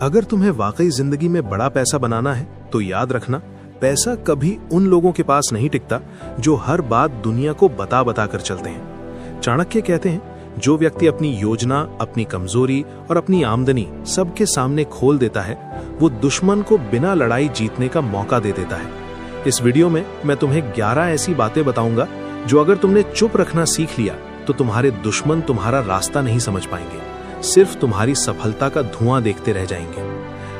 अगर तुम्हें वाकई जिंदगी में बड़ा पैसा बनाना है तो याद रखना, पैसा कभी उन लोगों के पास नहीं टिकता जो हर बात दुनिया को बता बता कर चलते हैं। चाणक्य कहते हैं, जो व्यक्ति अपनी योजना, अपनी कमजोरी और अपनी आमदनी सबके सामने खोल देता है, वो दुश्मन को बिना लड़ाई जीतने का मौका दे देता है। इस वीडियो में मैं तुम्हें 11 ऐसी बातें बताऊंगा जो अगर तुमने चुप रखना सीख लिया तो तुम्हारे दुश्मन तुम्हारा रास्ता नहीं समझ पाएंगे, सिर्फ तुम्हारी सफलता का धुआं देखते रह जाएंगे।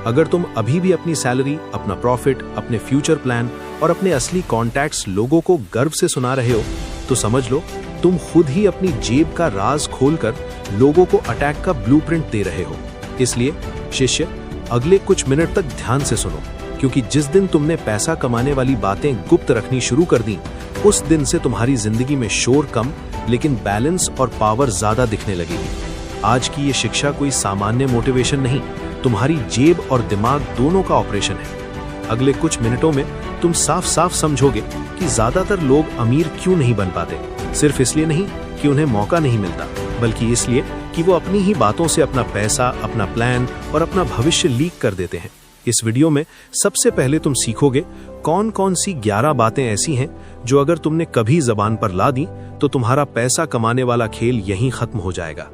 अगर तुम अभी भी अपनी सैलरी, अपना प्रॉफिट, अपने फ्यूचर प्लान और अपने असली कॉन्टैक्ट्स लोगों को गर्व से सुना रहे हो तो समझ लो तुम खुद ही अपनी जेब का राज खोलकर लोगों को अटैक का ब्लूप्रिंट दे रहे हो। इसलिए शिष्य, अगले कुछ मिनट तक ध्यान से सुनो, क्योंकि जिस दिन तुमने पैसा कमाने वाली बातें गुप्त रखनी शुरू कर दी, उस दिन से तुम्हारी जिंदगी में शोर कम लेकिन बैलेंस और पावर ज्यादा दिखने लगेगी। आज की ये शिक्षा कोई सामान्य मोटिवेशन नहीं, तुम्हारी जेब और दिमाग दोनों का ऑपरेशन है। अगले कुछ मिनटों में तुम साफ साफ समझोगे कि ज्यादातर लोग अमीर क्यों नहीं बन पाते। सिर्फ इसलिए नहीं कि उन्हें मौका नहीं मिलता, बल्कि इसलिए कि वो अपनी ही बातों से अपना पैसा, अपना प्लान और अपना भविष्य लीक कर देते हैं। इस वीडियो में सबसे पहले तुम सीखोगे कौन कौन सी 11 बातें ऐसी हैं जो अगर तुमने कभी जबान पर ला दी तो तुम्हारा पैसा कमाने वाला खेल यहीं खत्म हो जाएगा।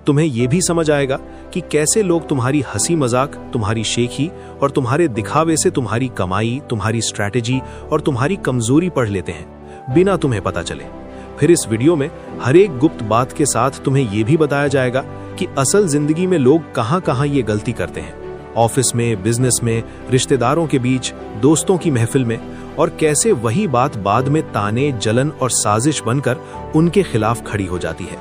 तुम्हें यह भी समझ आएगा कि कैसे लोग तुम्हारी हंसी मजाक, तुम्हारी शेखी और तुम्हारे दिखावे से तुम्हारी कमाई, तुम्हारी स्ट्रैटेजी और तुम्हारी कमजोरी पढ़ लेते हैं बिना तुम्हें पता चले। फिर इस वीडियो में हर एक गुप्त बात के साथ तुम्हें यह भी बताया जाएगा कि असल जिंदगी में लोग कहां कहां ये गलती करते हैं, ऑफिस में, बिजनेस में, रिश्तेदारों के बीच, दोस्तों की महफिल में, और कैसे वही बात बाद में ताने, जलन और साजिश बनकर उनके खिलाफ खड़ी हो जाती है।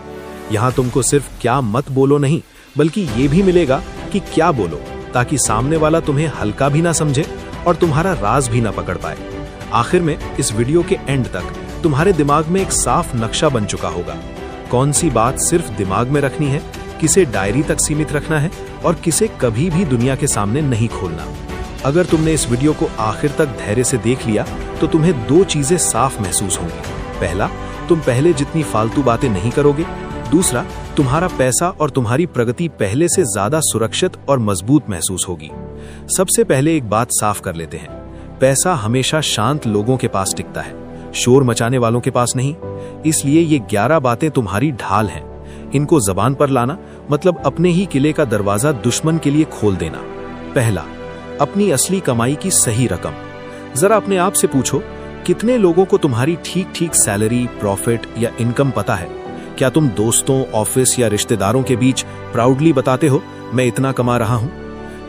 यहाँ तुमको सिर्फ क्या मत बोलो नहीं, बल्कि ये भी मिलेगा कि क्या बोलो, ताकि सामने वाला तुम्हें हल्का भी ना समझे और तुम्हारा राज भी ना पकड़ पाए। आखिर में इस वीडियो के एंड तक तुम्हारे दिमाग में एक साफ नक्शा बन चुका होगा, कौन सी बात सिर्फ दिमाग में रखनी है, किसे डायरी तक सीमित रखना है और किसे कभी भी दुनिया के सामने नहीं खोलना। अगर तुमने इस वीडियो को आखिर तक धैर्य से देख लिया तो तुम्हें 2 चीजें साफ महसूस होंगी। पहला, तुम पहले जितनी फालतू बातें नहीं करोगे। दूसरा, तुम्हारा पैसा और तुम्हारी प्रगति पहले से ज्यादा सुरक्षित और मजबूत महसूस होगी। सबसे पहले एक बात साफ कर लेते हैं, पैसा हमेशा शांत लोगों के पास टिकता है, शोर मचाने वालों के पास नहीं। इसलिए ये 11 बातें तुम्हारी ढाल हैं। इनको जबान पर लाना मतलब अपने ही किले का दरवाजा दुश्मन के लिए खोल देना। पहला, अपनी असली कमाई की सही रकम। जरा अपने आप से पूछो, कितने लोगों को तुम्हारी ठीक ठीक सैलरी, प्रॉफिट या इनकम पता है? क्या तुम दोस्तों, ऑफिस या रिश्तेदारों के बीच प्राउडली बताते हो, मैं इतना कमा रहा हूं?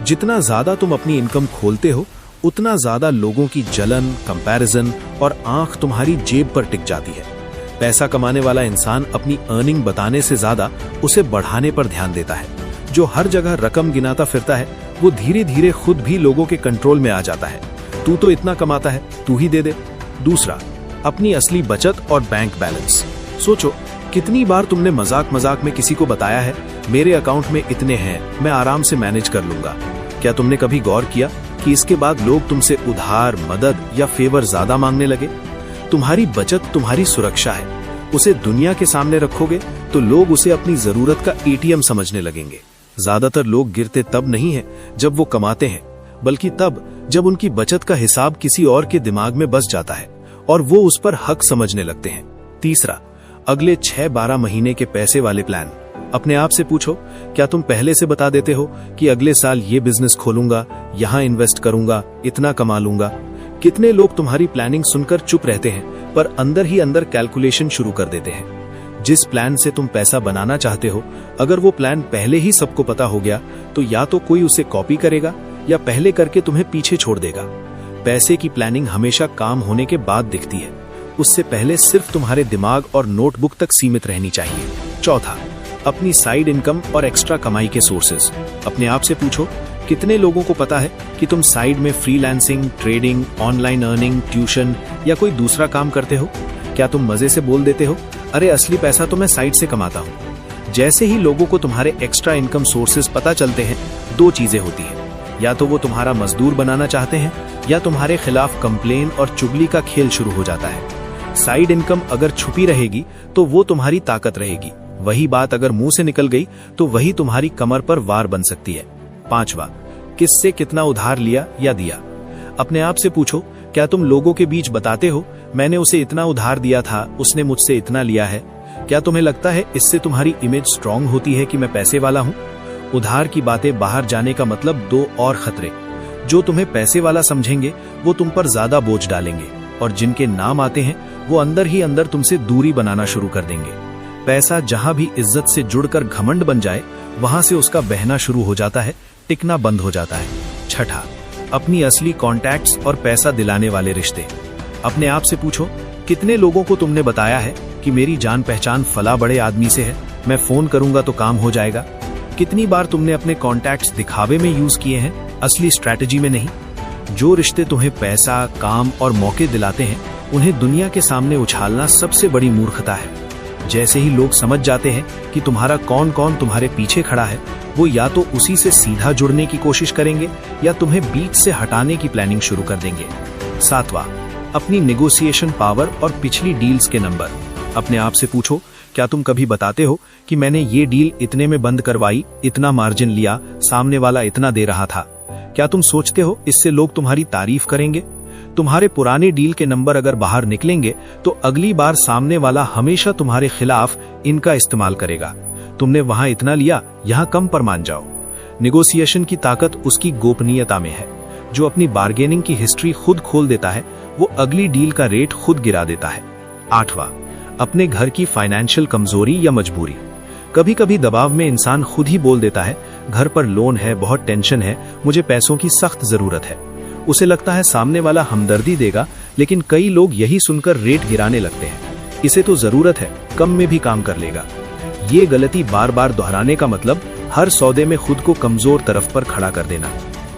जितना ज्यादा तुम अपनी इनकम खोलते हो, उतना ज्यादा लोगों की जलन, कंपैरिजन और आंख तुम्हारी जेब पर टिक जाती है। पैसा कमाने वाला इंसान अपनी अर्निंग बताने से ज्यादा उसे बढ़ाने पर ध्यान देता है। जो हर जगह रकम गिनाता फिरता है, वो धीरे धीरे खुद भी लोगों के कंट्रोल में आ जाता है। तू तो इतना कमाता है, तू ही दे दे। दूसरा, अपनी असली बचत और बैंक बैलेंस। सोचो, कितनी बार तुमने मजाक मजाक में किसी को बताया है, मेरे अकाउंट में इतने हैं, मैं आराम से मैनेज कर लूंगा। क्या तुमने कभी गौर किया कि इसके बाद लोग तुमसे उधार, मदद या फेवर ज्यादा मांगने लगे? तुम्हारी बचत तुम्हारी सुरक्षा है। उसे दुनिया के सामने रखोगे तो लोग उसे अपनी जरूरत का एटीएम समझने लगेंगे। ज्यादातर लोग गिरते तब नहीं है जब वो कमाते हैं, बल्कि तब जब उनकी बचत का हिसाब किसी और के दिमाग में बस जाता है और वो उस पर हक समझने लगते हैं। तीसरा, अगले 6-12 महीने के पैसे वाले प्लान। अपने आप से पूछो, क्या तुम पहले से बता देते हो कि अगले साल ये बिजनेस खोलूंगा, यहाँ इन्वेस्ट करूंगा, इतना कमा लूंगा? कितने लोग तुम्हारी प्लानिंग सुनकर चुप रहते हैं पर अंदर ही अंदर कैलकुलेशन शुरू कर देते हैं। जिस प्लान से तुम पैसा बनाना चाहते हो, अगर वो प्लान पहले ही सबको पता हो गया तो या तो कोई उसे कॉपी करेगा या पहले करके तुम्हें पीछे छोड़ देगा। पैसे की प्लानिंग हमेशा काम होने के बाद दिखती है, उससे पहले सिर्फ तुम्हारे दिमाग और नोटबुक तक सीमित रहनी चाहिए। चौथा, अपनी साइड इनकम और एक्स्ट्रा कमाई के सोर्सेज। अपने आप से पूछो, कितने लोगों को पता है कि तुम साइड में freelancing, trading, online earning, tuition या कोई दूसरा काम करते हो? क्या तुम मजे से बोल देते हो, अरे असली पैसा तो मैं साइड से कमाता हूँ? जैसे ही लोगों को तुम्हारे एक्स्ट्रा इनकम सोर्सेज पता चलते हैं, 2 चीजें होती हैं, या तो वो तुम्हारा मजदूर बनाना चाहते हैं या तुम्हारे खिलाफ कंप्लेन और चुगली का खेल शुरू हो जाता है। साइड इनकम अगर छुपी रहेगी तो वो तुम्हारी ताकत रहेगी, वही बात अगर मुंह से निकल गई तो वही तुम्हारी कमर पर वार बन सकती है। 5वां, किससे कितना उधार लिया या दिया। अपने आप से पूछो, क्या तुम लोगों के बीच बताते हो मैंने उसे इतना उधार दिया था, उसने मुझसे इतना लिया है? क्या तुम्हें लगता है इससे तुम्हारी इमेज स्ट्रांग होती है कि मैं पैसे वाला हूं? उधार की बातें बाहर जाने का मतलब दो और खतरे। जो तुम्हें पैसे वाला समझेंगे वो तुम पर ज्यादा बोझ डालेंगे, और जिनके नाम आते हैं वो अंदर ही अंदर तुमसे दूरी बनाना शुरू कर देंगे। पैसा जहां भी इज्जत से जुड़कर घमंड बन जाए, वहां से उसका बहना शुरू हो जाता है, टिकना बंद हो जाता है। छठा, अपनी असली कॉन्टैक्ट्स और पैसा दिलाने वाले रिश्ते। अपने आप से पूछो, कितने लोगों को तुमने बताया है कि मेरी जान पहचान फला बड़े आदमी से है, मैं फोन करूंगा तो काम हो जाएगा? कितनी बार तुमने अपने कॉन्टैक्ट्स दिखावे में यूज किए हैं, असली स्ट्रैटेजी में नहीं? जो रिश्ते तुम्हें पैसा, काम और मौके दिलाते हैं, उन्हें दुनिया के सामने उछालना सबसे बड़ी मूर्खता है। जैसे ही लोग समझ जाते हैं कि तुम्हारा कौन कौन तुम्हारे पीछे खड़ा है, वो या तो उसी से सीधा जुड़ने की कोशिश करेंगे या तुम्हें बीच से हटाने की प्लानिंग शुरू कर देंगे। सातवां, अपनी नेगोशिएशन पावर और पिछली डील्स के नंबर। अपने आप से पूछो, क्या तुम कभी बताते हो कि मैंने ये डील इतने में बंद करवाई, इतना मार्जिन लिया, सामने वाला इतना दे रहा था? क्या तुम सोचते हो इससे लोग तुम्हारी तारीफ करेंगे? तुम्हारे पुराने डील के नंबर अगर बाहर निकलेंगे तो अगली बार सामने वाला हमेशा तुम्हारे खिलाफ इनका इस्तेमाल करेगा। तुमने वहां इतना लिया, यहां कम पर मान जाओ। नेगोशिएशन की ताकत उसकी गोपनीयता में है। जो अपनी बार्गेनिंग की हिस्ट्री खुद खोल देता है, वो अगली डील का रेट खुद गिरा देता है। आठवां, अपने घर की फाइनेंशियल कमजोरी या मजबूरी। कभी कभी दबाव में इंसान खुद ही बोल देता है, घर पर लोन है, बहुत टेंशन है, मुझे पैसों की सख्त जरूरत है। उसे लगता है सामने वाला हमदर्दी देगा, लेकिन कई लोग यही सुनकर रेट गिराने लगते हैं। इसे तो जरूरत है, कम में भी काम कर लेगा। ये गलती बार बार दोहराने का मतलब हर सौदे में खुद को कमजोर तरफ पर खड़ा कर देना।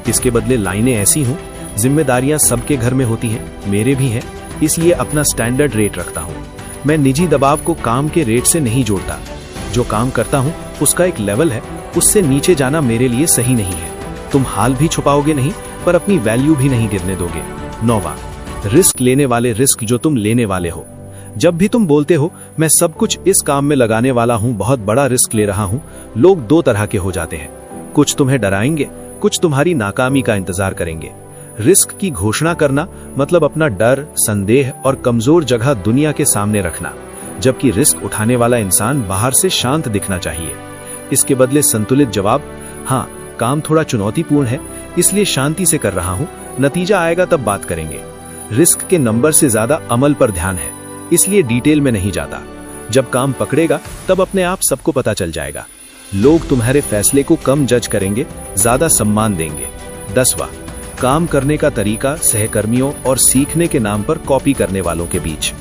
इसके बदले लाइनें ऐसी हों, जिम्मेदारियां सबके घर में होती हैं, मेरे भी हैं, इसलिए अपना स्टैंडर्ड रेट रखता हूं। मैं निजी दबाव को काम के रेट से नहीं जोड़ता। जो काम करता हूं उसका एक लेवल है, उससे नीचे जाना मेरे लिए सही नहीं है। तुम हाल भी छुपाओगे नहीं, पर अपनी वैल्यू भी नहीं गिरने दोगे। नौवां, रिस्क लेने वाले रिस्क जो तुम लेने वाले हो। जब भी तुम बोलते हो मैं सब कुछ इस काम में लगाने वाला हूं, बहुत बड़ा रिस्क ले रहा हूं, लोग दो तरह के हो जाते हैं। कुछ तुम्हें डराएंगे, कुछ तुम्हारी नाकामी का इंतजार करेंगे। रिस्क की घोषणा करना मतलब अपना डर, संदेह और कमजोर जगह दुनिया के सामने रखना, जबकि रिस्क उठाने वाला इंसान बाहर से शांत दिखना चाहिए। इसके बदले संतुलित जवाब, हाँ काम थोड़ा चुनौतीपूर्ण है, इसलिए शांति से कर रहा हूं, नतीजा आएगा तब बात करेंगे। रिस्क के नंबर से ज्यादा अमल पर ध्यान है, इसलिए डिटेल में नहीं जाता। जब काम पकड़ेगा तब अपने आप सबको पता चल जाएगा। लोग तुम्हारे फैसले को कम जज करेंगे, ज्यादा सम्मान देंगे। 10वां, काम करने का तरीका सहकर्मियों और सीखने के नाम पर कॉपी करने वालों के बीच।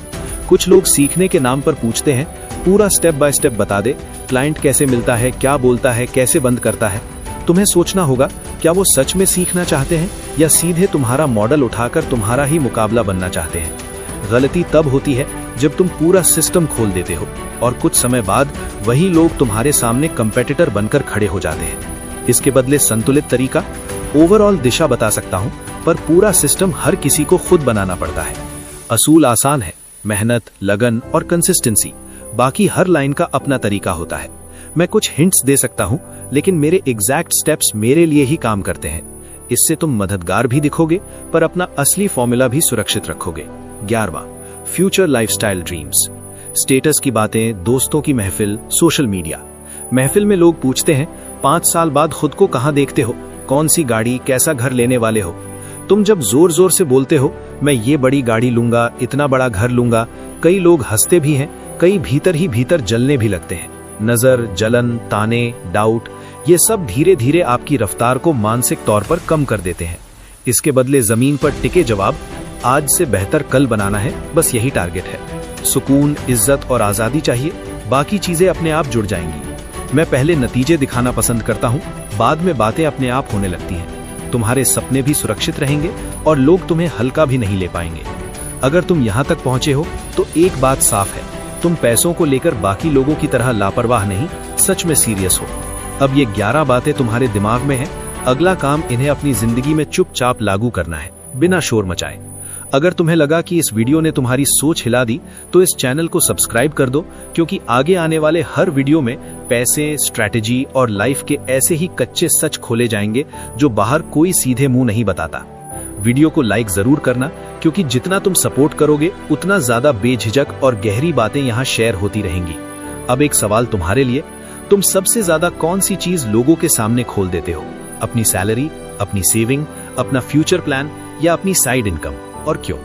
कुछ लोग सीखने के नाम पर पूछते हैं, पूरा स्टेप बाय स्टेप बता दे, क्लाइंट कैसे मिलता है, क्या बोलता है, कैसे बंद करता है। तुम्हें सोचना होगा, क्या वो सच में सीखना चाहते हैं या सीधे तुम्हारा मॉडल उठाकर तुम्हारा ही मुकाबला बनना चाहते हैं। गलती तब होती है जब तुम पूरा सिस्टम खोल देते हो और कुछ समय बाद वही लोग तुम्हारे सामने कंपेटिटर बनकर खड़े हो जाते हैं। इसके बदले संतुलित तरीका, ओवरऑल दिशा बता सकता हूं, पर पूरा सिस्टम हर किसी को खुद बनाना पड़ता है। असूल आसान है, मेहनत, लगन और कंसिस्टेंसी, बाकी हर लाइन का अपना तरीका होता है। मैं कुछ हिंट्स दे सकता हूं, लेकिन मेरे एग्जैक्ट स्टेप्स मेरे लिए ही काम करते हैं। इससे तुम मददगार भी दिखोगे, पर अपना असली फॉर्मूला भी सुरक्षित रखोगे। 11वां, फ्यूचर लाइफस्टाइल ड्रीम्स। स्टेटस की बातें, दोस्तों की महफिल, सोशल मीडिया। महफिल में लोग पूछते हैं, 5 साल बाद खुद को कहां देखते हो, कौन सी गाड़ी, कैसा घर लेने वाले हो। तुम जब जोर जोर से बोलते हो मैं ये बड़ी गाड़ी लूंगा, इतना बड़ा घर लूंगा, कई लोग हंसते भी हैं, कई भीतर ही भीतर जलने भी लगते हैं। नजर, जलन, ताने, डाउट, ये सब धीरे धीरे आपकी रफ्तार को मानसिक तौर पर कम कर देते हैं। इसके बदले जमीन पर टिके जवाब, आज से बेहतर कल बनाना है, बस यही टारगेट है। सुकून, इज्जत और आजादी चाहिए, बाकी चीजें अपने आप जुड़ जाएंगी। मैं पहले नतीजे दिखाना पसंद करता हूँ, बाद में बातें अपने आप होने लगती हैं। तुम्हारे सपने भी सुरक्षित रहेंगे और लोग तुम्हें हल्का भी नहीं ले पाएंगे। अगर तुम यहाँ तक पहुंचे हो तो एक बात साफ है, तुम पैसों को लेकर बाकी लोगों की तरह लापरवाह नहीं, सच में सीरियस हो। अब ये 11 बातें तुम्हारे दिमाग में हैं, अगला काम इन्हें अपनी जिंदगी में चुपचाप लागू करना है, बिना शोर मचाए। अगर तुम्हें लगा कि इस वीडियो ने तुम्हारी सोच हिला दी तो इस चैनल को सब्सक्राइब कर दो, क्योंकि आगे आने वाले हर वीडियो में पैसे, स्ट्रैटेजी और लाइफ के ऐसे ही कच्चे सच खोले जाएंगे जो बाहर कोई सीधे मुंह नहीं बताता। वीडियो को लाइक जरूर करना, क्योंकि जितना तुम सपोर्ट करोगे उतना ज्यादा बेझिझक और गहरी बातें यहाँ शेयर होती रहेंगी। अब एक सवाल तुम्हारे लिए, तुम सबसे ज्यादा कौन सी चीज लोगों के सामने खोल देते हो? अपनी सैलरी, अपनी सेविंग, अपना फ्यूचर प्लान या अपनी साइड इनकम, और क्यों?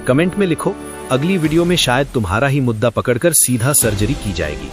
कमेंट में लिखो। अगली वीडियो में शायद तुम्हारा ही मुद्दा पकड़कर सीधा सर्जरी की जाएगी।